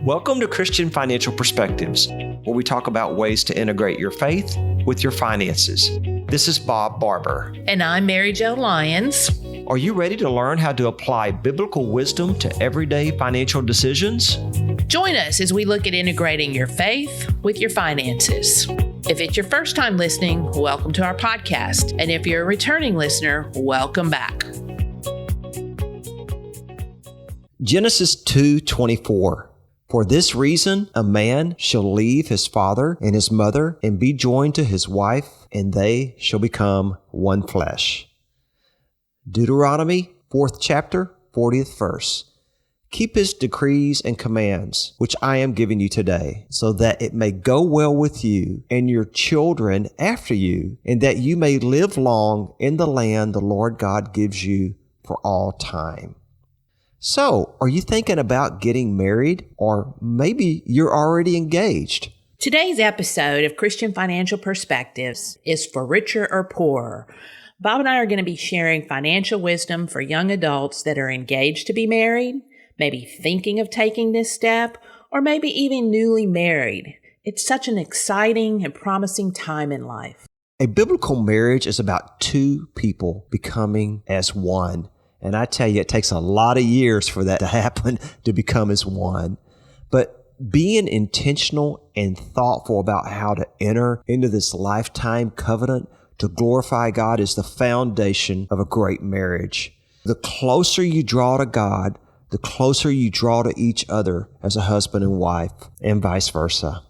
Welcome to Christian Financial Perspectives, where we talk about ways to integrate your faith with your finances. This is Bob Barber. And I'm Mary Jo Lyons. Are you ready to learn how to apply biblical wisdom to everyday financial decisions? Join us as we look at integrating your faith with your finances. If it's your first time listening, welcome to our podcast. And if you're a returning listener, welcome back. Genesis 2:24. For this reason, a man shall leave his father and his mother and be joined to his wife, and they shall become one flesh. Deuteronomy 4th chapter, 40th verse. Keep his decrees and commands, which I am giving you today, so that it may go well with you and your children after you, and that you may live long in the land the Lord God gives you for all time. So, are you thinking about getting married, or maybe you're already engaged? Today's episode of Christian Financial Perspectives is for richer or poorer. Bob and I are going to be sharing financial wisdom for young adults that are engaged to be married, maybe thinking of taking this step, or maybe even newly married. It's such an exciting and promising time in life. A biblical marriage is about two people becoming as one. And I tell you, it takes a lot of years for that to happen, to become as one. But being intentional and thoughtful about how to enter into this lifetime covenant to glorify God is the foundation of a great marriage. The closer you draw to God, the closer you draw to each other as a husband and wife, and vice versa.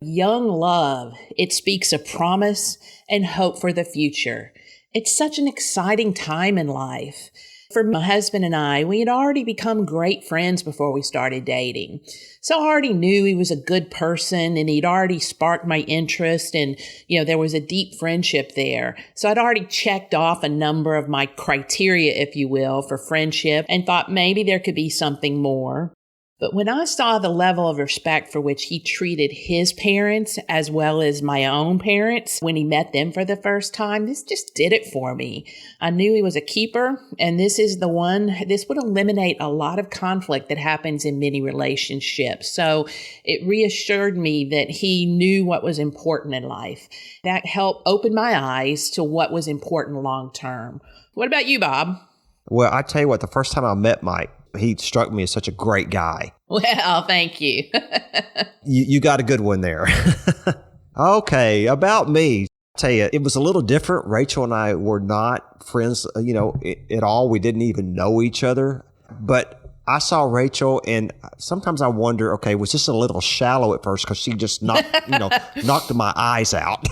Young love, it speaks of promise and hope for the future. It's such an exciting time in life. For my husband and I, we had already become great friends before we started dating. So I already knew he was a good person, and he'd already sparked my interest, and, there was a deep friendship there. So I'd already checked off a number of my criteria, if you will, for friendship, and thought maybe there could be something more. But when I saw the level of respect for which he treated his parents as well as my own parents when he met them for the first time, this just did it for me. I knew he was a keeper, and this would eliminate a lot of conflict that happens in many relationships. So it reassured me that he knew what was important in life. That helped open my eyes to what was important long term. What about you, Bob? Well, I tell you what, the first time I met Mike, he struck me as such a great guy. Well, thank you. You got a good one there. Okay, about me. I tell you, it was a little different. Rachel and I were not friends, at all. We didn't even know each other. But I saw Rachel, and sometimes I wonder, okay, was this a little shallow at first because she just knocked my eyes out,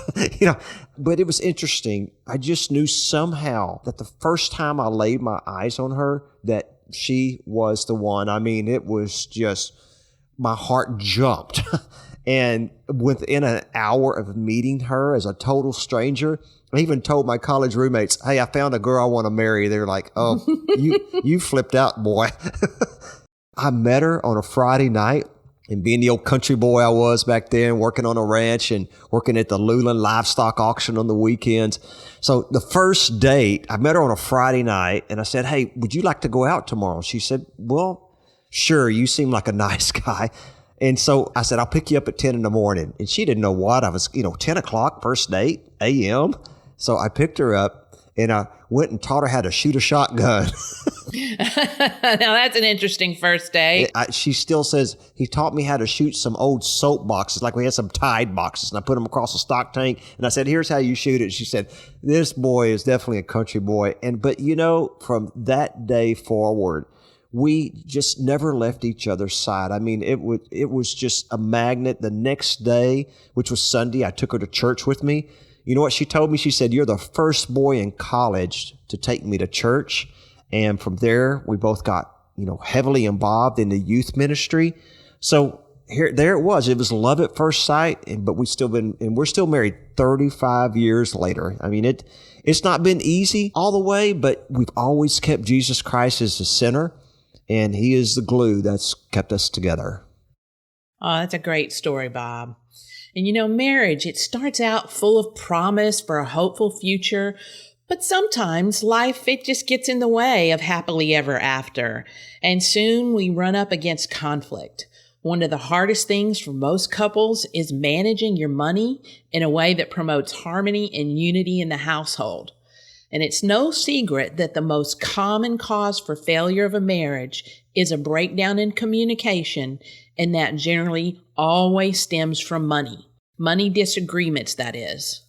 But it was interesting. I just knew somehow that the first time I laid my eyes on her, that she was the one. I mean, it was just, my heart jumped. And within an hour of meeting her as a total stranger, I even told my college roommates, hey, I found a girl I want to marry. They're like, oh, you flipped out, boy. I met her on a Friday night. And being the old country boy I was back then, working on a ranch and working at the Luland livestock auction on the weekends. So the first date, I met her on a Friday night, and I said, hey, would you like to go out tomorrow? She said, well, sure, you seem like a nice guy. And so I said, I'll pick you up at 10 in the morning. And she didn't know what. I was, 10 o'clock, first date, a.m. So I picked her up, and I went and taught her how to shoot a shotgun. Now, that's an interesting first date. She still says, he taught me how to shoot some old soap boxes, like we had some Tide boxes, and I put them across a stock tank, and I said, here's how you shoot it. She said, this boy is definitely a country boy. But from that day forward, we just never left each other's side. I mean, it was just a magnet. The next day, which was Sunday, I took her to church with me. You know what she told me? She said, you're the first boy in college to take me to church. And from there, we both got, heavily involved in the youth ministry. So there it was. It was love at first sight. But we're still married 35 years later. I mean, it's not been easy all the way, but we've always kept Jesus Christ as the center, and he is the glue that's kept us together. Oh, that's a great story, Bob. And marriage, it starts out full of promise for a hopeful future, but sometimes life, it just gets in the way of happily ever after. And soon we run up against conflict. One of the hardest things for most couples is managing your money in a way that promotes harmony and unity in the household. And it's no secret that the most common cause for failure of a marriage is a breakdown in communication, and that generally always stems from money. Money disagreements, that is.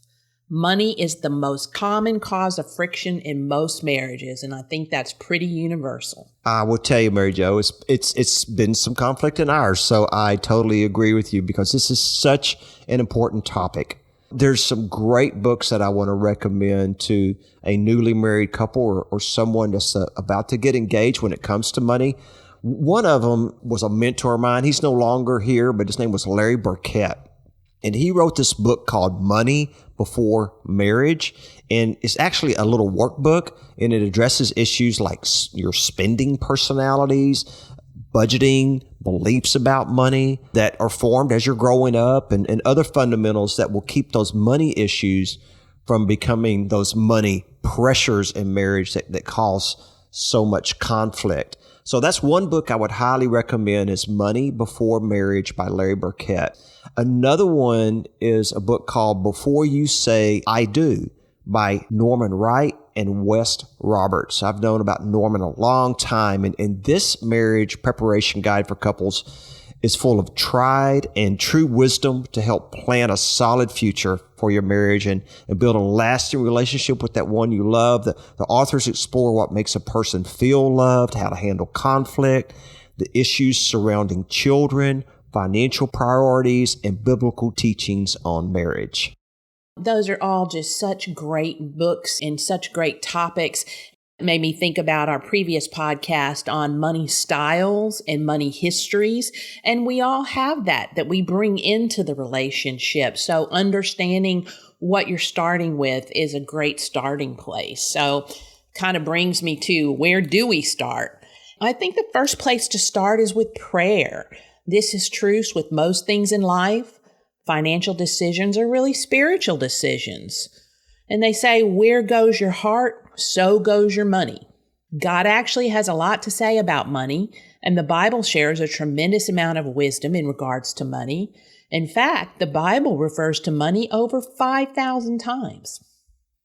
Money is the most common cause of friction in most marriages, and I think that's pretty universal. I will tell you, Mary Jo, it's been some conflict in ours, so I totally agree with you because this is such an important topic. There's some great books that I want to recommend to a newly married couple or someone that's about to get engaged when it comes to money. One of them was a mentor of mine. He's no longer here, but his name was Larry Burkett. And he wrote this book called Money Before Marriage. And it's actually a little workbook, and it addresses issues like your spending personalities, budgeting, beliefs about money that are formed as you're growing up, and other fundamentals that will keep those money issues from becoming those money pressures in marriage that cause so much conflict. So that's one book I would highly recommend is Money Before Marriage by Larry Burkett. Another one is a book called Before You Say I Do by Norman Wright and Wes Roberts. I've known about Norman a long time, and this marriage preparation guide for couples is full of tried and true wisdom to help plan a solid future for your marriage and build a lasting relationship with that one you love. The authors explore what makes a person feel loved, how to handle conflict, the issues surrounding children, financial priorities, and biblical teachings on marriage. Those are all just such great books and such great topics. It made me think about our previous podcast on money styles and money histories. And we all have that we bring into the relationship. So understanding what you're starting with is a great starting place. So kind of brings me to, where do we start? I think the first place to start is with prayer. This is true with most things in life. Financial decisions are really spiritual decisions. And they say, where goes your heart, so goes your money. God actually has a lot to say about money, and the Bible shares a tremendous amount of wisdom in regards to money. In fact, the Bible refers to money over 5,000 times.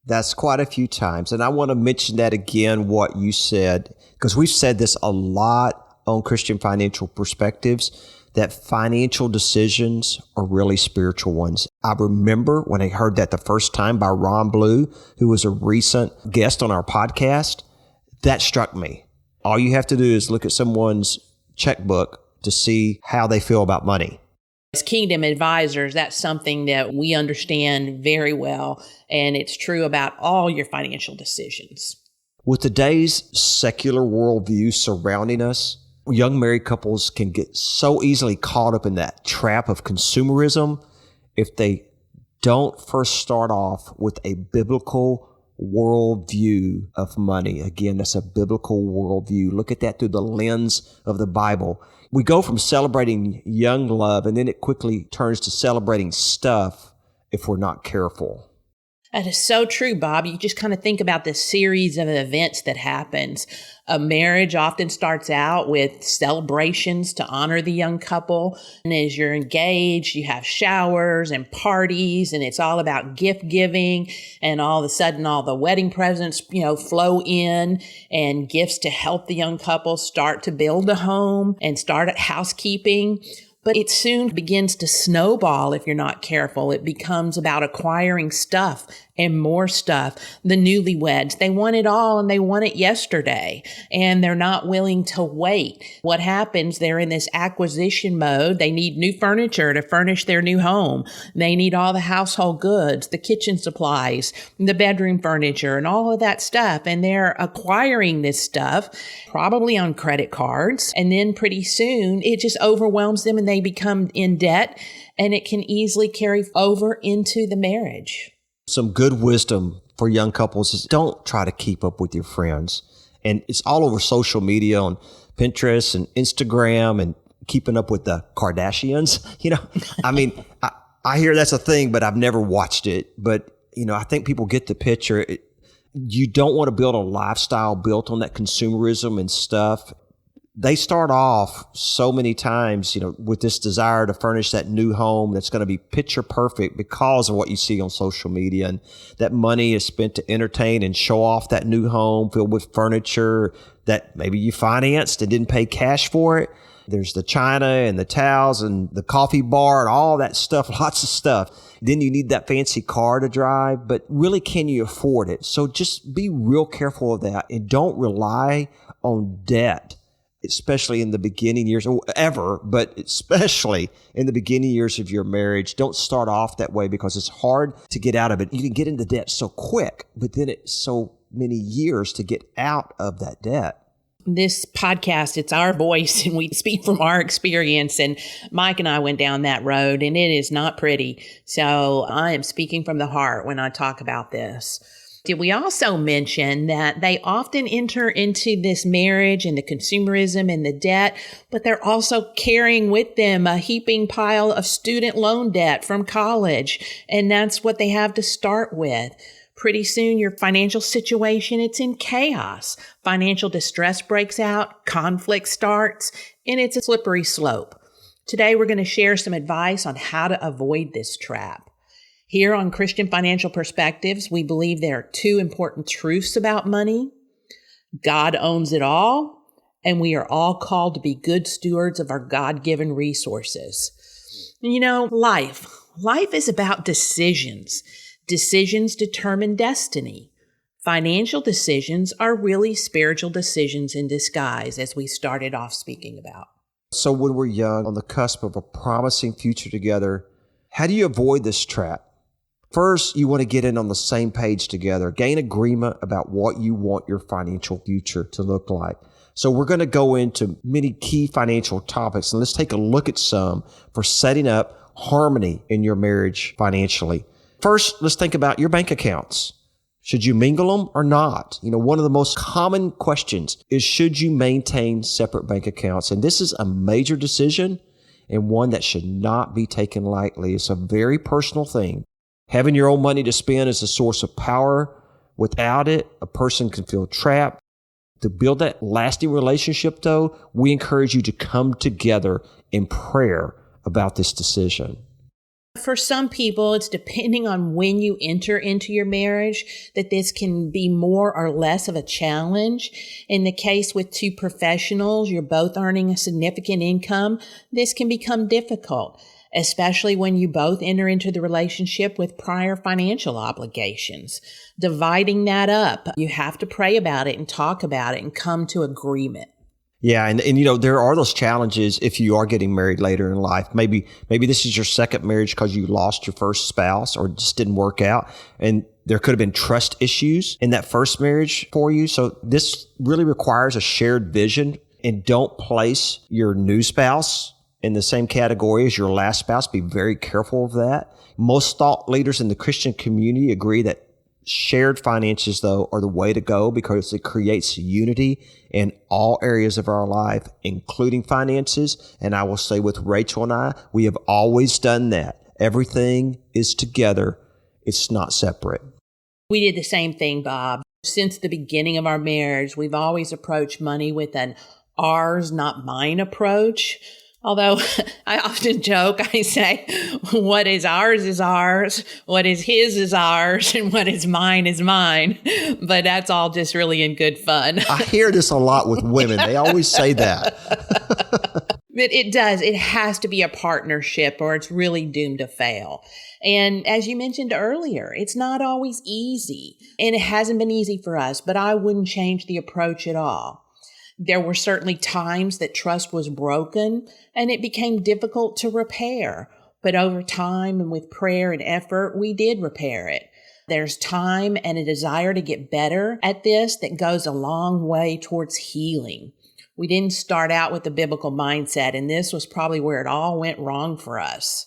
That's quite a few times. And I want to mention that again, what you said, because we've said this a lot on Christian Financial Perspectives, that financial decisions are really spiritual ones. I remember when I heard that the first time by Ron Blue, who was a recent guest on our podcast, that struck me. All you have to do is look at someone's checkbook to see how they feel about money. As Kingdom Advisors, that's something that we understand very well, and it's true about all your financial decisions. With today's secular worldview surrounding us, young married couples can get so easily caught up in that trap of consumerism if they don't first start off with a biblical worldview of money. Again, that's a biblical worldview. Look at that through the lens of the Bible. We go from celebrating young love, and then it quickly turns to celebrating stuff if we're not careful. That is so true, Bob. You just kind of think about this series of events that happens. A marriage often starts out with celebrations to honor the young couple. And as you're engaged, you have showers and parties, and it's all about gift giving. And all of a sudden, all the wedding presents, flow in, and gifts to help the young couple start to build a home and start at housekeeping. But it soon begins to snowball if you're not careful. It becomes about acquiring stuff and more stuff. The newlyweds, they want it all and they want it yesterday, and they're not willing to wait. What happens? They're in this acquisition mode. They need new furniture to furnish their new home. They need all the household goods, the kitchen supplies, the bedroom furniture, and all of that stuff. And they're acquiring this stuff probably on credit cards. And then pretty soon it just overwhelms them and they become in debt, and it can easily carry over into the marriage. Some good wisdom for young couples is don't try to keep up with your friends. And it's all over social media on Pinterest and Instagram and keeping up with the Kardashians. I hear that's a thing, but I've never watched it. But, I think people get the picture. You don't want to build a lifestyle built on that consumerism and stuff. they start off so many times, with this desire to furnish that new home that's going to be picture perfect because of what you see on social media. And that money is spent to entertain and show off that new home filled with furniture that maybe you financed and didn't pay cash for it. There's the china and the towels and the coffee bar and all that stuff, lots of stuff. Then you need that fancy car to drive, but really, can you afford it? So just be real careful of that and don't rely on debt, especially in the beginning years, or ever, but especially in the beginning years of your marriage. Don't start off that way because it's hard to get out of it. You can get into debt so quick, but then it's so many years to get out of that debt. This podcast, it's our voice and we speak from our experience. And Mike and I went down that road and it is not pretty. So I am speaking from the heart when I talk about this. Did we also mention that they often enter into this marriage and the consumerism and the debt, but they're also carrying with them a heaping pile of student loan debt from college. And that's what they have to start with. Pretty soon, your financial situation, it's in chaos. Financial distress breaks out, conflict starts, and it's a slippery slope. Today, we're going to share some advice on how to avoid this trap. Here on Christian Financial Perspectives, we believe there are two important truths about money. God owns it all, and we are all called to be good stewards of our God-given resources. Life is about decisions. Decisions determine destiny. Financial decisions are really spiritual decisions in disguise, as we started off speaking about. So when we're young, on the cusp of a promising future together, how do you avoid this trap? First, you want to get in on the same page together, gain agreement about what you want your financial future to look like. So we're going to go into many key financial topics, and let's take a look at some for setting up harmony in your marriage financially. First, let's think about your bank accounts. Should you mingle them or not? One of the most common questions is, should you maintain separate bank accounts? And this is a major decision and one that should not be taken lightly. It's a very personal thing. Having your own money to spend is a source of power. Without it, a person can feel trapped. To build that lasting relationship, though, we encourage you to come together in prayer about this decision. For some people, it's depending on when you enter into your marriage that this can be more or less of a challenge. In the case with two professionals, you're both earning a significant income, this can become difficult, especially when you both enter into the relationship with prior financial obligations. Dividing that up, you have to pray about it and talk about it and come to agreement. Yeah. And there are those challenges if you are getting married later in life. Maybe this is your second marriage because you lost your first spouse or it just didn't work out. And there could have been trust issues in that first marriage for you. So this really requires a shared vision, and don't place your new spouse in the same category as your last spouse. Be very careful of that. Most thought leaders in the Christian community agree that shared finances, though, are the way to go because it creates unity in all areas of our life, including finances. And I will say with Rachel and I, we have always done that. Everything is together. It's not separate. We did the same thing, Bob. Since the beginning of our marriage, we've always approached money with an ours, not mine approach. Although I often joke, I say, what is ours, what is his is ours, and what is mine is mine. But that's all just really in good fun. I hear this a lot with women. They always say that. But it does. It has to be a partnership or it's really doomed to fail. And as you mentioned earlier, it's not always easy. And it hasn't been easy for us, but I wouldn't change the approach at all. There were certainly times that trust was broken and it became difficult to repair. But over time and with prayer and effort, we did repair it. There's time and a desire to get better at this that goes a long way towards healing. We didn't start out with the biblical mindset, and this was probably where it all went wrong for us.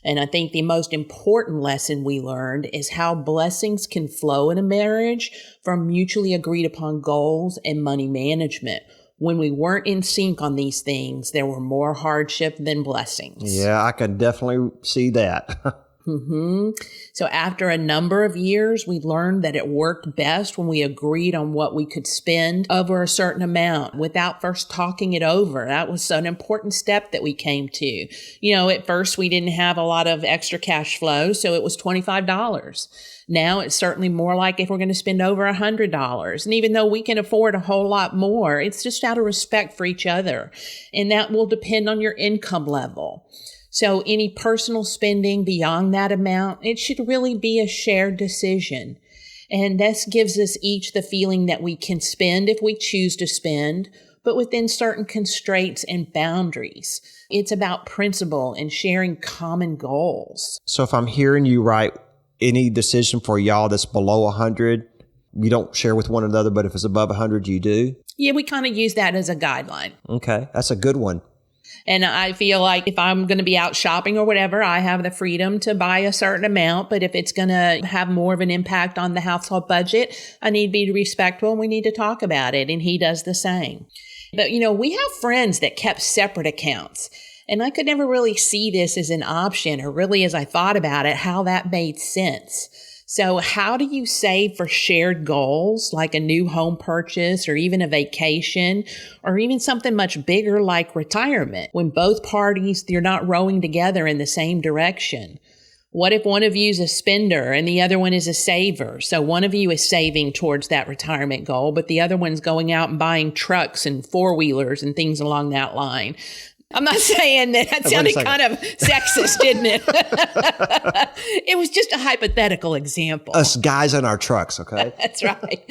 And I think the most important lesson we learned is how blessings can flow in a marriage from mutually agreed upon goals and money management. When we weren't in sync on these things, there were more hardship than blessings. Yeah, I can definitely see that. So after a number of years, we learned that it worked best when we agreed on what we could spend over a certain amount without first talking it over. That was an important step that we came to. At first we didn't have a lot of extra cash flow, so it was $25. Now it's certainly more like if we're going to spend over $100. And even though we can afford a whole lot more, it's just out of respect for each other. And that will depend on your income level. So any personal spending beyond that amount, it should really be a shared decision. And this gives us each the feeling that we can spend if we choose to spend, but within certain constraints and boundaries. It's about principle and sharing common goals. So if I'm hearing you right, any decision for y'all that's below 100, you don't share with one another, but if it's above 100, you do? Yeah, we kind of use that as a guideline. Okay, that's a good one. And I feel like if I'm going to be out shopping or whatever, I have the freedom to buy a certain amount. But if it's going to have more of an impact on the household budget, I need to be respectful and we need to talk about it. And he does the same. But, we have friends that kept separate accounts. And I could never really see this as an option, or really as I thought about it, how that made sense. So how do you save for shared goals like a new home purchase or even a vacation or even something much bigger like retirement when both parties, you're not rowing together in the same direction? What if one of you is a spender and the other one is a saver? So one of you is saving towards that retirement goal, but the other one's going out and buying trucks and four-wheelers and things along that line. I'm not saying that sounded kind of sexist, didn't it? It was just a hypothetical example. Us guys in our trucks, okay? That's right.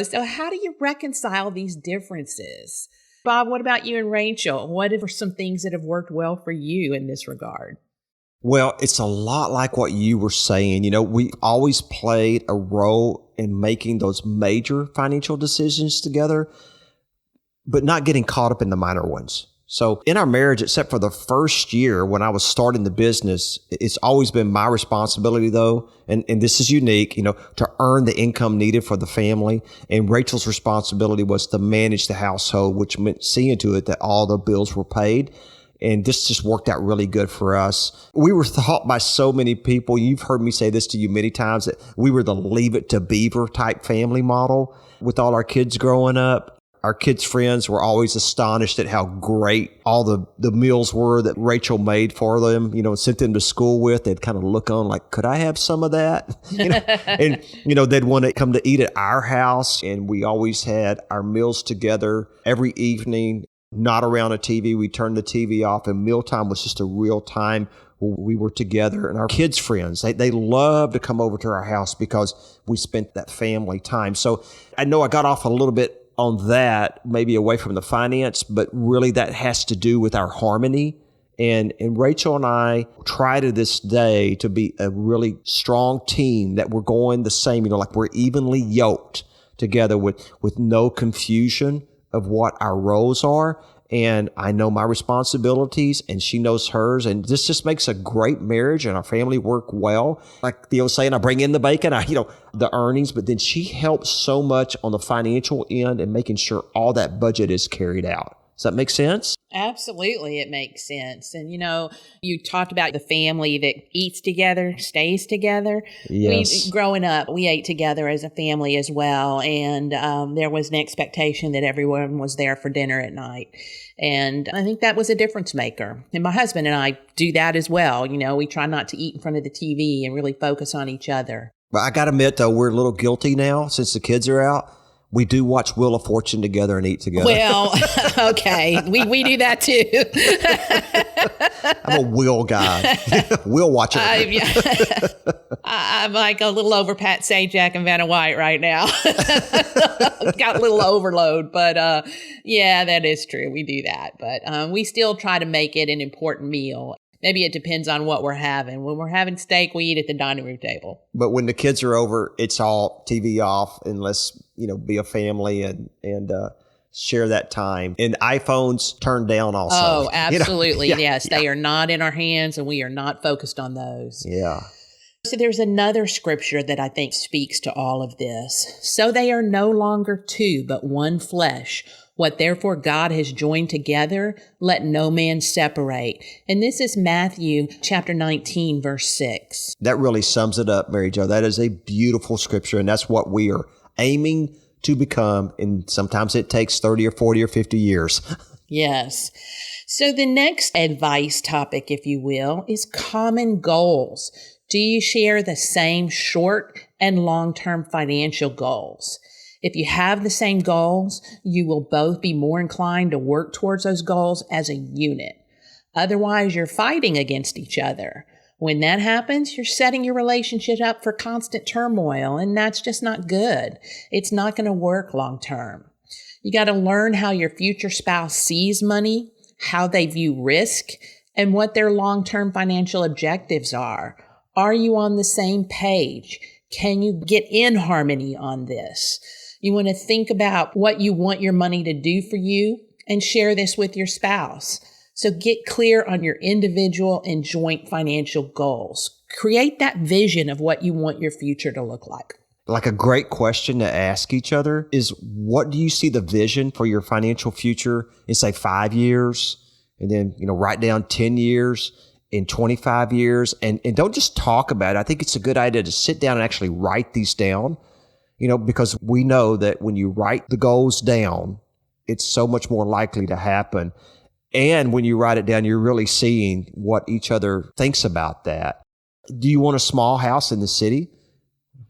So how do you reconcile these differences? Bob, what about you and Rachel? What are some things that have worked well for you in this regard? Well, it's a lot like what you were saying. We always played a role in making those major financial decisions together, but not getting caught up in the minor ones. So in our marriage, except for the first year when I was starting the business, it's always been my responsibility though. And this is unique, to earn the income needed for the family. And Rachel's responsibility was to manage the household, which meant seeing to it that all the bills were paid. And this just worked out really good for us. We were thought by so many people, you've heard me say this to you many times, that we were the Leave It to Beaver type family model with all our kids growing up. Our kids' friends were always astonished at how great all the meals were that Rachel made for them, and sent them to school with. They'd kind of look on like, could I have some of that? And, they'd want to come to eat at our house. And we always had our meals together every evening, not around a TV. We turned the TV off, and mealtime was just a real time where we were together. And our kids' friends, they love to come over to our house because we spent that family time. So I know I got off a little bit on that, maybe away from the finance, but really that has to do with our harmony. And Rachel and I try to this day to be a really strong team, that we're going the same, like we're evenly yoked together with no confusion of what our roles are. And I know my responsibilities and she knows hers. And this just makes a great marriage, and our family work well. Like Theo was saying, I bring in the bacon, the earnings, but then she helps so much on the financial end and making sure all that budget is carried out. Does that make sense? Absolutely, it makes sense. And, you talked about the family that eats together, stays together. Yes. Growing up, we ate together as a family as well. And there was an expectation that everyone was there for dinner at night. And I think that was a difference maker. And my husband and I do that as well. We try not to eat in front of the TV and really focus on each other. But I got to admit, though, we're a little guilty now since the kids are out. We do watch Wheel of Fortune together and eat together. Well, okay. We do that too. I'm a wheel guy. Wheel watcher. I'm like a little over Pat Sajak and Vanna White right now. Got a little overload, but yeah, that is true. We do that. But we still try to make it an important meal. Maybe it depends on what we're having. When we're having steak, we eat at the dining room table. But when the kids are over, it's all TV off, and let's, be a family and share that time. And iPhones turned down also. Oh, absolutely. Yeah, yes. Yeah. They are not in our hands, and we are not focused on those. Yeah. So there's another scripture that I think speaks to all of this. So they are no longer two, but one flesh. What therefore God has joined together, let no man separate. And this is Matthew chapter 19, verse 6. That really sums it up, Mary Jo. That is a beautiful scripture, and that's what we are aiming to become. And sometimes it takes 30 or 40 or 50 years. Yes. So the next advice topic, if you will, is common goals. Do you share the same short and long-term financial goals? If you have the same goals, you will both be more inclined to work towards those goals as a unit. Otherwise, you're fighting against each other. When that happens, you're setting your relationship up for constant turmoil, and that's just not good. It's not going to work long term. You got to learn how your future spouse sees money, how they view risk, and what their long-term financial objectives are. Are you on the same page? Can you get in harmony on this? You want to think about what you want your money to do for you and share this with your spouse. So get clear on your individual and joint financial goals. Create that vision of what you want your future to look like. Like a great question to ask each other is, what do you see the vision for your financial future in, say, 5 years? And then, write down 10 years, in 25 years. And don't just talk about it. I think it's a good idea to sit down and actually write these down, because we know that when you write the goals down, it's so much more likely to happen. And when you write it down, you're really seeing what each other thinks about that. Do you want a small house in the city,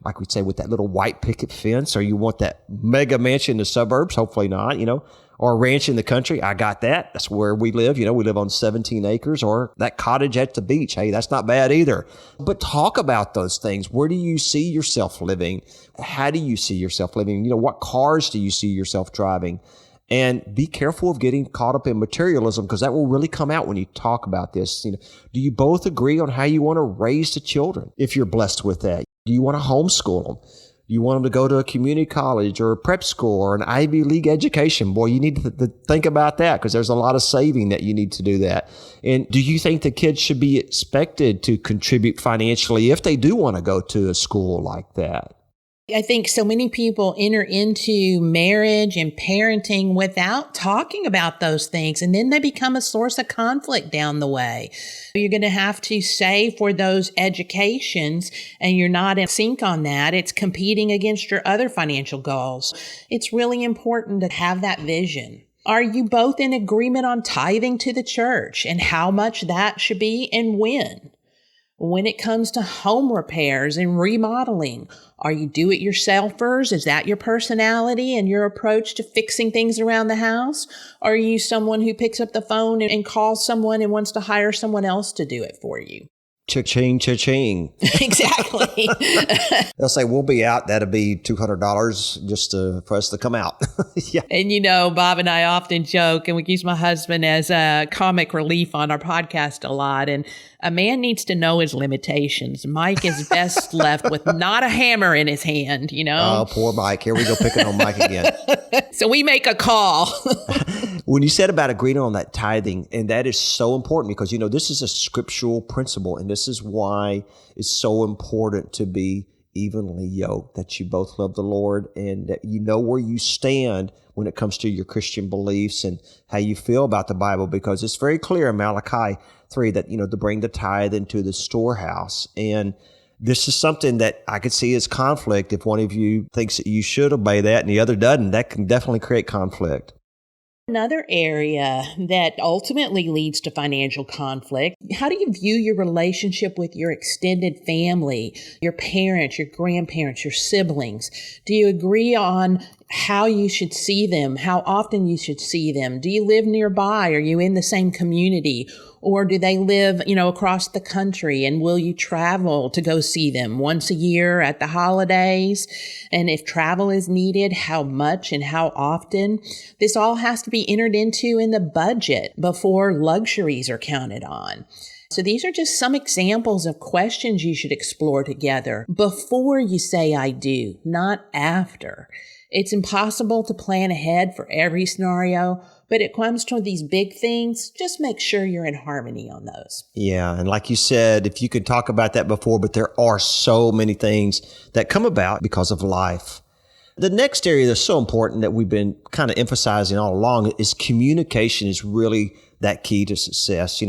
like we'd say, with that little white picket fence, or you want that mega mansion in the suburbs? Hopefully not, or a ranch in the country. I got that. That's where we live. We live on 17 acres, or that cottage at the beach. Hey, that's not bad either. But talk about those things. Where do you see yourself living? How do you see yourself living? What cars do you see yourself driving? And be careful of getting caught up in materialism, because that will really come out when you talk about this. Do you both agree on how you want to raise the children if you're blessed with that? Do you want to homeschool them? Do you want them to go to a community college or a prep school or an Ivy League education? Boy, you need to think about that, because there's a lot of saving that you need to do that. And do you think the kids should be expected to contribute financially if they do want to go to a school like that? I think so many people enter into marriage and parenting without talking about those things, and then they become a source of conflict down the way. You're going to have to save for those educations, and you're not in sync on that. It's competing against your other financial goals. It's really important to have that vision. Are you both in agreement on tithing to the church and how much that should be and when? When it comes to home repairs and remodeling, are you do-it-yourselfers? Is that your personality and your approach to fixing things around the house? Or are you someone who picks up the phone and calls someone and wants to hire someone else to do it for you? Cha-ching, cha-ching. Exactly. They'll say, we'll be out. That'll be $200 just for us to come out. Yeah. And Bob and I often joke, and we use my husband as a comic relief on our podcast a lot. And a man needs to know his limitations. Mike is best left with not a hammer in his hand, Oh, poor Mike. Here we go picking on Mike again. So we make a call. When you said about agreeing on that tithing, and that is so important, because, this is a scriptural principle, and this is why it's so important to be evenly yoked, that you both love the Lord and that you know where you stand when it comes to your Christian beliefs and how you feel about the Bible, because it's very clear in Malachi 3 that, to bring the tithe into the storehouse. And this is something that I could see as conflict. If one of you thinks that you should obey that and the other doesn't, that can definitely create conflict. Another area that ultimately leads to financial conflict, how do you view your relationship with your extended family, your parents, your grandparents, your siblings? Do you agree on how you should see them, how often you should see them? Do you live nearby? Are you in the same community? Or do they live, across the country? And will you travel to go see them once a year at the holidays? And if travel is needed, how much and how often? This all has to be entered into in the budget before luxuries are counted on. So these are just some examples of questions you should explore together before you say I do, not after. It's impossible to plan ahead for every scenario, but it comes to these big things, just make sure you're in harmony on those. Yeah. And like you said, if you could talk about that before, but there are so many things that come about because of life. The next area that's so important that we've been kind of emphasizing all along is communication is really that key to success.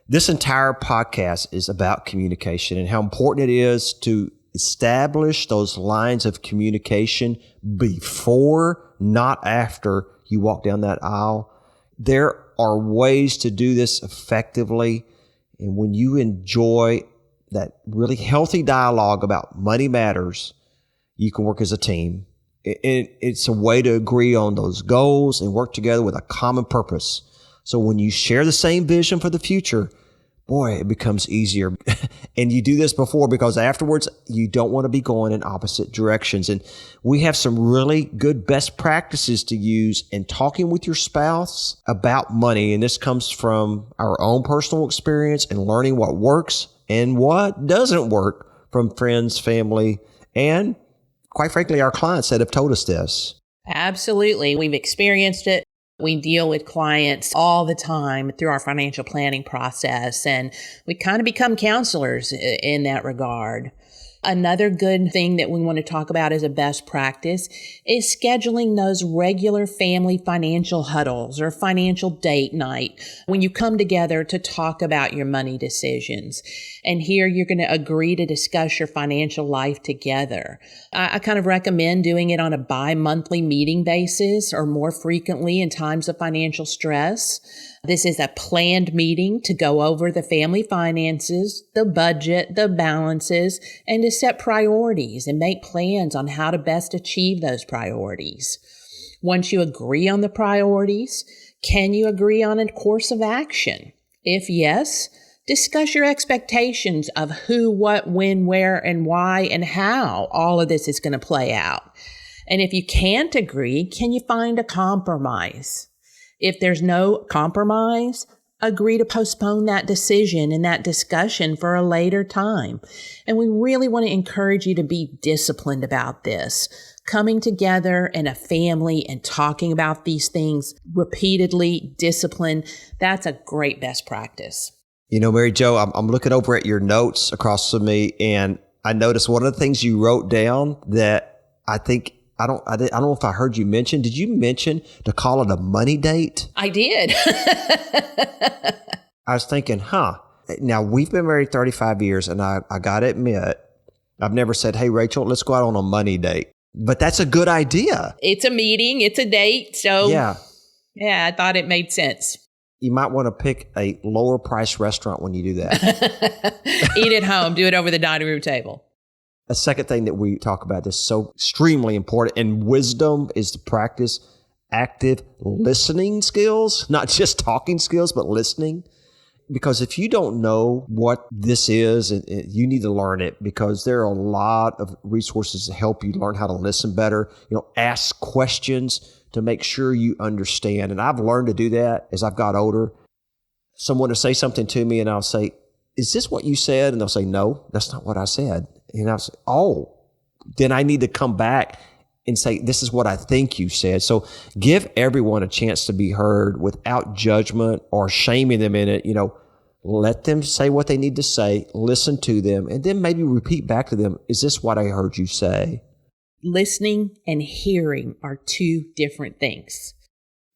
This entire podcast is about communication and how important it is to establish those lines of communication before, not after you walk down that aisle. There are ways to do this effectively. And when you enjoy that really healthy dialogue about money matters, you can work as a team. It's a way to agree on those goals and work together with a common purpose. So when you share the same vision for the future, boy, it becomes easier. And you do this before because afterwards, you don't want to be going in opposite directions. And we have some really good best practices to use in talking with your spouse about money. And this comes from our own personal experience and learning what works and what doesn't work from friends, family, and quite frankly, our clients that have told us this. Absolutely. We've experienced it. We deal with clients all the time through our financial planning process, and we kind of become counselors in that regard. Another good thing that we want to talk about as a best practice is scheduling those regular family financial huddles or financial date night when you come together to talk about your money decisions. And here you're going to agree to discuss your financial life together. I kind of recommend doing it on a bi-monthly meeting basis or more frequently in times of financial stress. This is a planned meeting to go over the family finances, the budget, the balances, and to set priorities and make plans on how to best achieve those priorities. Once you agree on the priorities, can you agree on a course of action? If yes, discuss your expectations of who, what, when, where, and why, and how all of this is going to play out. And if you can't agree, can you find a compromise? If there's no compromise, agree to postpone that decision and that discussion for a later time. And we really want to encourage you to be disciplined about this. Coming together in a family and talking about these things repeatedly, disciplined, that's a great best practice. Mary Jo, I'm looking over at your notes across from me, and I noticed one of the things you wrote down that I think I don't know if I heard you mention. Did you mention to call it a money date? I did. I was thinking, Now, we've been married 35 years, and I got to admit, I've never said, hey, Rachel, let's go out on a money date. But that's a good idea. It's a meeting. It's a date. So, yeah, I thought it made sense. You might want to pick a lower price restaurant when you do that. Eat at home. Do it over the dining room table. A second thing that we talk about that's so extremely important, and wisdom, is to practice active listening skills, not just talking skills, but listening. Because if you don't know what this is, you need to learn it, because there are a lot of resources to help you learn how to listen better. Ask questions to make sure you understand. And I've learned to do that as I've got older. Someone will say something to me and I'll say, is this what you said? And they'll say, no, that's not what I said. And I'll say, oh, then I need to come back and say, this is what I think you said. So give everyone a chance to be heard without judgment or shaming them in it. Let them say what they need to say, listen to them, and then maybe repeat back to them, is this what I heard you say? Listening and hearing are two different things.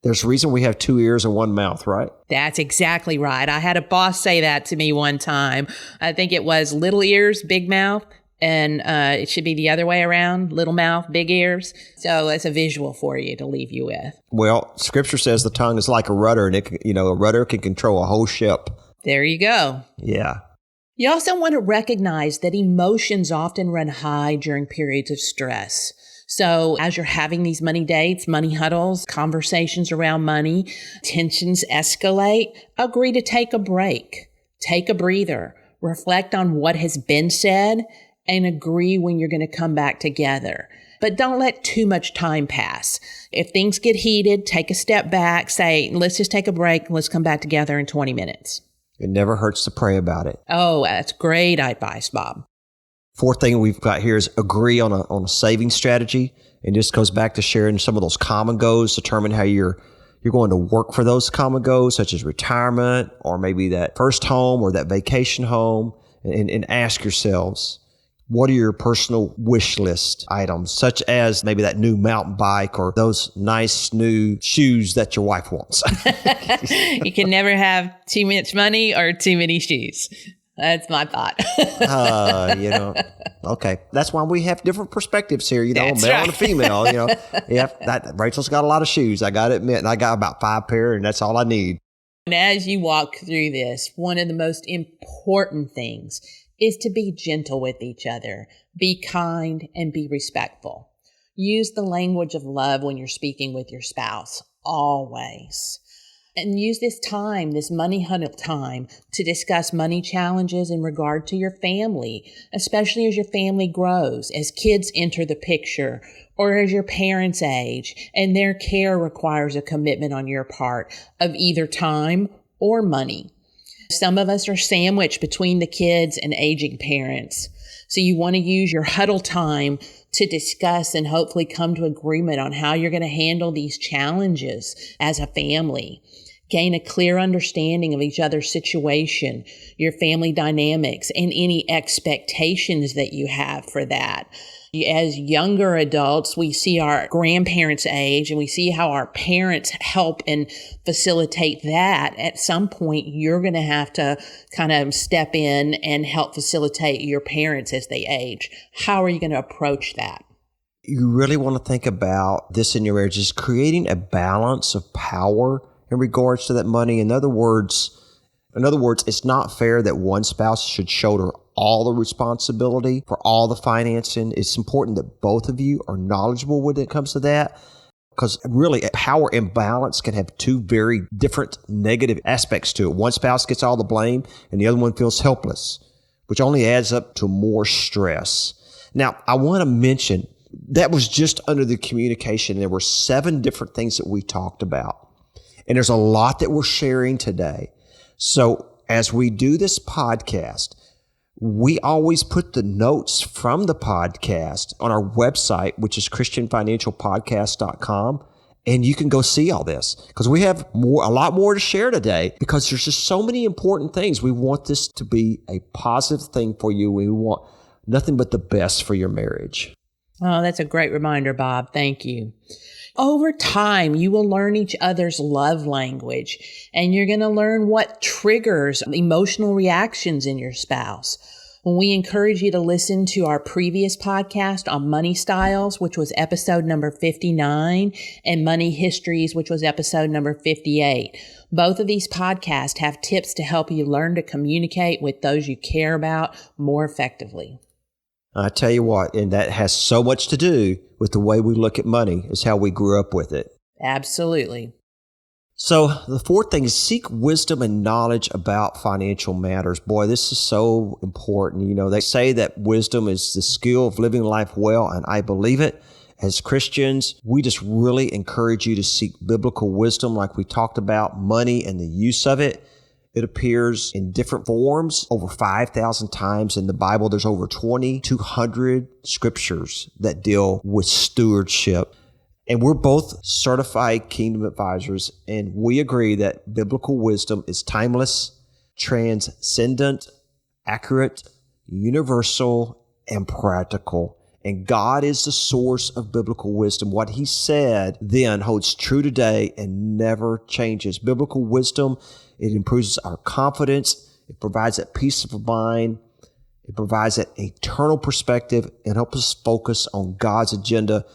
There's a reason we have two ears and one mouth, right? That's exactly right. I had a boss say that to me one time. I think it was little ears, big mouth. And it should be the other way around, little mouth, big ears. So that's a visual for you to leave you with. Well, Scripture says the tongue is like a rudder, and a rudder can control a whole ship. There you go. Yeah. You also want to recognize that emotions often run high during periods of stress. So as you're having these money dates, money huddles, conversations around money, tensions escalate, agree to take a break, take a breather, reflect on what has been said, and agree when you're going to come back together. But don't let too much time pass. If things get heated, take a step back, say, let's just take a break, let's come back together in 20 minutes. It never hurts to pray about it. Oh, that's great advice, Bob. Fourth thing we've got here is agree on a saving strategy. And this goes back to sharing some of those common goals, determine how you're going to work for those common goals, such as retirement or maybe that first home or that vacation home, and ask yourselves, What are your personal wish list items, such as maybe that new mountain bike or those nice new shoes that your wife wants? You can never have too much money or too many shoes. That's my thought. Okay. That's why we have different perspectives here, That's male right. and a female, Rachel's got a lot of shoes. I got to admit, and I got about 5 pair, and that's all I need. And as you walk through this, one of the most important things is to be gentle with each other, be kind, and be respectful. Use the language of love when you're speaking with your spouse, always. And use this time, this money huddle time, to discuss money challenges in regard to your family, especially as your family grows, as kids enter the picture, or as your parents age, and their care requires a commitment on your part of either time or money. Some of us are sandwiched between the kids and aging parents. So you want to use your huddle time to discuss and hopefully come to agreement on how you're going to handle these challenges as a family. Gain a clear understanding of each other's situation, your family dynamics, and any expectations that you have for that. As younger adults, we see our grandparents age and we see how our parents help and facilitate that. At some point, you're going to have to kind of step in and help facilitate your parents as they age. How are you going to approach that? You really want to think about this in your marriage, is creating a balance of power in regards to that money. In other words, it's not fair that one spouse should shoulder all the responsibility for all the financing. It's important that both of you are knowledgeable when it comes to that, because really a power imbalance can have two very different negative aspects to it. One spouse gets all the blame and the other one feels helpless, which only adds up to more stress. Now, I want to mention that was just under the communication. There were 7 different things that we talked about. And there's a lot that we're sharing today. So as we do this podcast, we always put the notes from the podcast on our website, which is christianfinancialpodcast.com. And you can go see all this because we have a lot more to share today, because there's just so many important things. We want this to be a positive thing for you. We want nothing but the best for your marriage. Oh, that's a great reminder, Bob. Thank you. Over time, you will learn each other's love language, and you're going to learn what triggers emotional reactions in your spouse. When we encourage you to listen to our previous podcast on money styles, which was episode number 59, and money histories, which was episode number 58. Both of these podcasts have tips to help you learn to communicate with those you care about more effectively. I tell you what, and that has so much to do with the way we look at money, is how we grew up with it. Absolutely. So the 4th thing is seek wisdom and knowledge about financial matters. Boy, this is so important. They say that wisdom is the skill of living life well, and I believe it. As Christians, we just really encourage you to seek biblical wisdom, like we talked about money and the use of it. It appears in different forms over 5,000 times in the Bible. There's over 2,200 scriptures that deal with stewardship. And we're both certified kingdom advisors, and we agree that biblical wisdom is timeless, transcendent, accurate, universal, and practical. And God is the source of biblical wisdom. What He said then holds true today and never changes. Biblical wisdom, it improves our confidence. It provides that peace of mind. It provides that eternal perspective and helps us focus on God's agenda.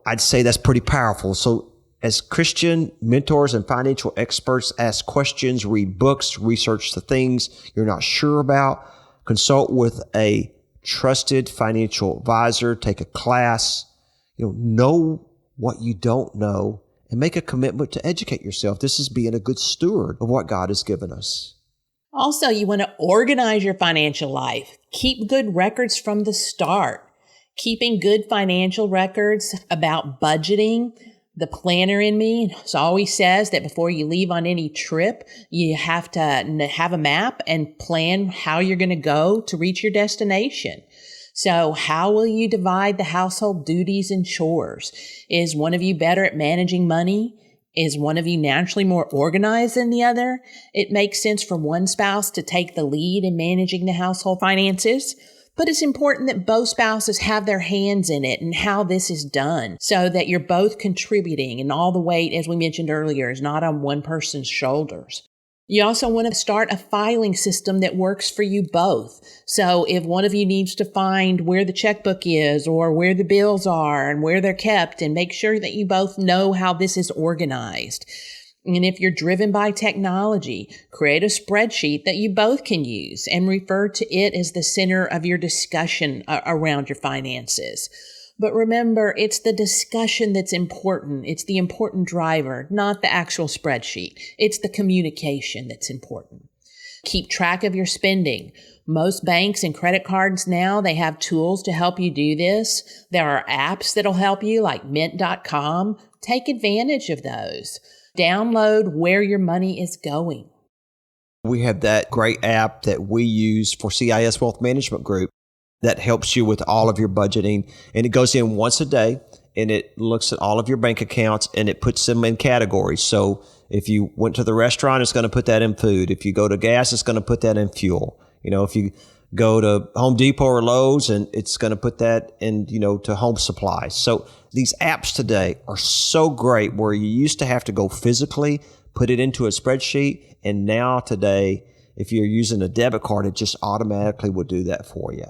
I'd say that's pretty powerful. So as Christian mentors and financial experts, ask questions, read books, research the things you're not sure about, consult with a trusted financial advisor, take a class, know what you don't know, and make a commitment to educate yourself. This is being a good steward of what God has given us. Also, you want to organize your financial life. Keep good records from the start. Keeping good financial records about budgeting. The planner in me always says that before you leave on any trip, you have to have a map and plan how you're going to go to reach your destination. So how will you divide the household duties and chores? Is one of you better at managing money? Is one of you naturally more organized than the other? It makes sense for one spouse to take the lead in managing the household finances. But it's important that both spouses have their hands in it and how this is done so that you're both contributing and all the weight, as we mentioned earlier, is not on one person's shoulders. You also want to start a filing system that works for you both. So if one of you needs to find where the checkbook is or where the bills are and where they're kept, and make sure that you both know how this is organized. And if you're driven by technology, create a spreadsheet that you both can use and refer to it as the center of your discussion around your finances. But remember, it's the discussion that's important. It's the important driver, not the actual spreadsheet. It's the communication that's important. Keep track of your spending. Most banks and credit cards now, they have tools to help you do this. There are apps that'll help you, like Mint.com. Take advantage of those. Download where your money is going. We have that great app that we use for CIS Wealth Management Group that helps you with all of your budgeting. And it goes in once a day and it looks at all of your bank accounts and it puts them in categories. So if you went to the restaurant, it's going to put that in food. If you go to gas, it's going to put that in fuel. If you go to Home Depot or Lowe's, and it's going to put that in, to home supplies. So these apps today are so great, where you used to have to go physically, put it into a spreadsheet. And now today, if you're using a debit card, it just automatically will do that for you.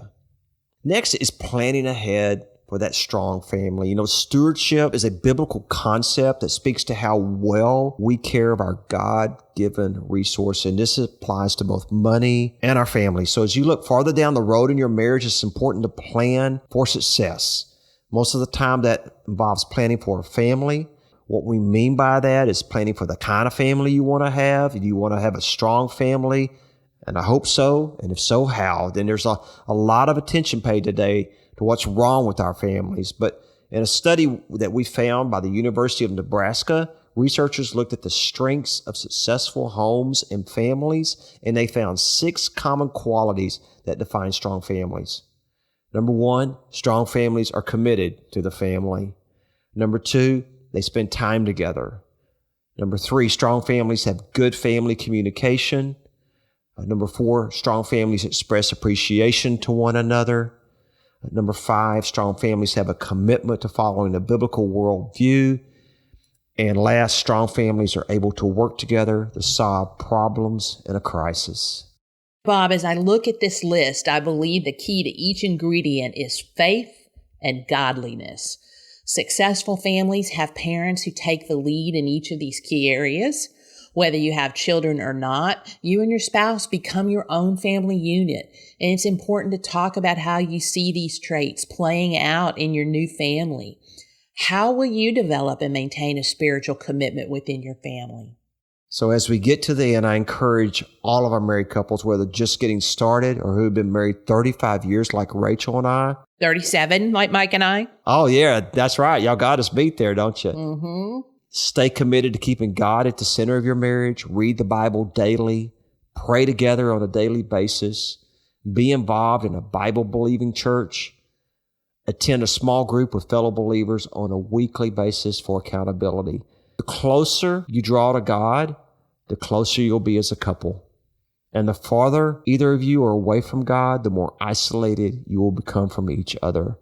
Next is planning ahead for that strong family. Stewardship is a biblical concept that speaks to how well we care of our God-given resource. And this applies to both money and our family. So as you look farther down the road in your marriage, it's important to plan for success. Most of the time that involves planning for a family. What we mean by that is planning for the kind of family you want to have. Do you want to have a strong family? And I hope so. And if so, how? Then there's a lot of attention paid today to what's wrong with our families. But in a study that we found by the University of Nebraska, researchers looked at the strengths of successful homes and families, and they found 6 common qualities that define strong families. Number 1, strong families are committed to the family. Number 2, they spend time together. Number 3, strong families have good family communication. Number 4, strong families express appreciation to one another. Number 5, strong families have a commitment to following a biblical worldview. And last, strong families are able to work together to solve problems in a crisis. Bob, as I look at this list, I believe the key to each ingredient is faith and godliness. Successful families have parents who take the lead in each of these key areas. Whether you have children or not, you and your spouse become your own family unit. And it's important to talk about how you see these traits playing out in your new family. How will you develop and maintain a spiritual commitment within your family? So as we get to the end, I encourage all of our married couples, whether just getting started or who have been married 35 years like Rachel and I. 37 like Mike and I. Oh, yeah, that's right. Y'all got us beat there, don't you? Mm-hmm. Stay committed to keeping God at the center of your marriage. Read the Bible daily. Pray together on a daily basis. Be involved in a Bible-believing church. Attend a small group with fellow believers on a weekly basis for accountability. The closer you draw to God, the closer you'll be as a couple. And the farther either of you are away from God, the more isolated you will become from each other.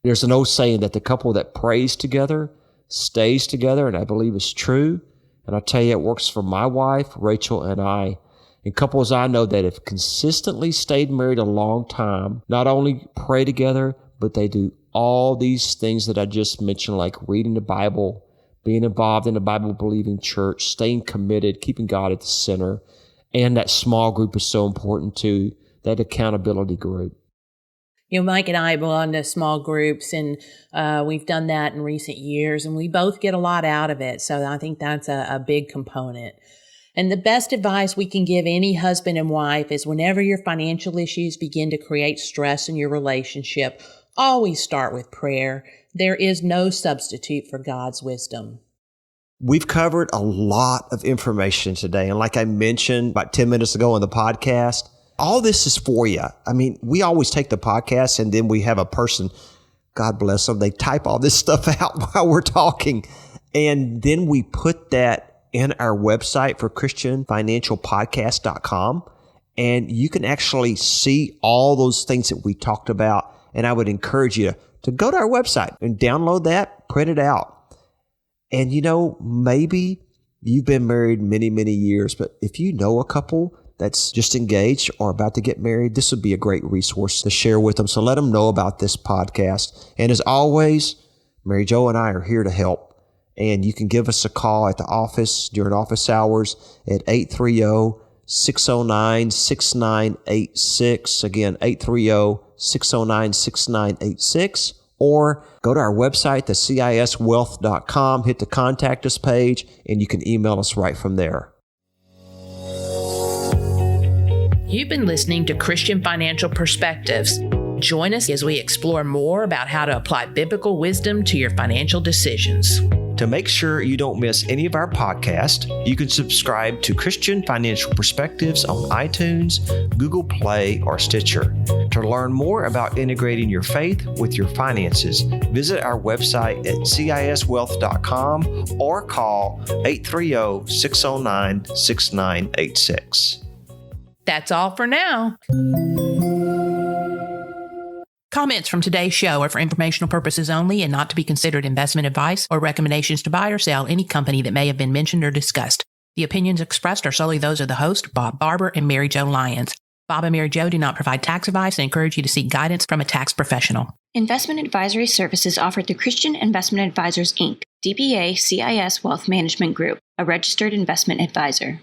There's an old saying that the couple that prays together stays together, and I believe it's true. And I tell you, it works for my wife, Rachel, and I. And couples I know that have consistently stayed married a long time, not only pray together, but they do all these things that I just mentioned, like reading the Bible, being involved in a Bible-believing church, staying committed, keeping God at the center. And that small group is so important too, that accountability group. Mike and I belong to small groups, and we've done that in recent years, and we both get a lot out of it. So I think that's a big component. And the best advice we can give any husband and wife is whenever your financial issues begin to create stress in your relationship, always start with prayer. There is no substitute for God's wisdom. We've covered a lot of information today. And like I mentioned about 10 minutes ago on the podcast, all this is for you. I mean, we always take the podcast and then we have a person, God bless them, they type all this stuff out while we're talking. And then we put that in our website for ChristianFinancialPodcast.com. and you can actually see all those things that we talked about. And I would encourage you to go to our website and download that, print it out. And maybe you've been married many, many years, but if you know a couple that's just engaged or about to get married, this would be a great resource to share with them. So let them know about this podcast. And as always, Mary Jo and I are here to help. And you can give us a call at the office during office hours at 830-609-6986. Again, 830-609-6986. Or go to our website, theciswealth.com, hit the contact us page, and you can email us right from there. You've been listening to Christian Financial Perspectives. Join us as we explore more about how to apply biblical wisdom to your financial decisions. To make sure you don't miss any of our podcasts, you can subscribe to Christian Financial Perspectives on iTunes, Google Play, or Stitcher. To learn more about integrating your faith with your finances, visit our website at ciswealth.com or call 830-609-6986. That's all for now. Comments from today's show are for informational purposes only and not to be considered investment advice or recommendations to buy or sell any company that may have been mentioned or discussed. The opinions expressed are solely those of the host, Bob Barber and Mary Jo Lyons. Bob and Mary Jo do not provide tax advice and encourage you to seek guidance from a tax professional. Investment advisory services offered through Christian Investment Advisors, Inc., DBA CIS Wealth Management Group, a registered investment advisor.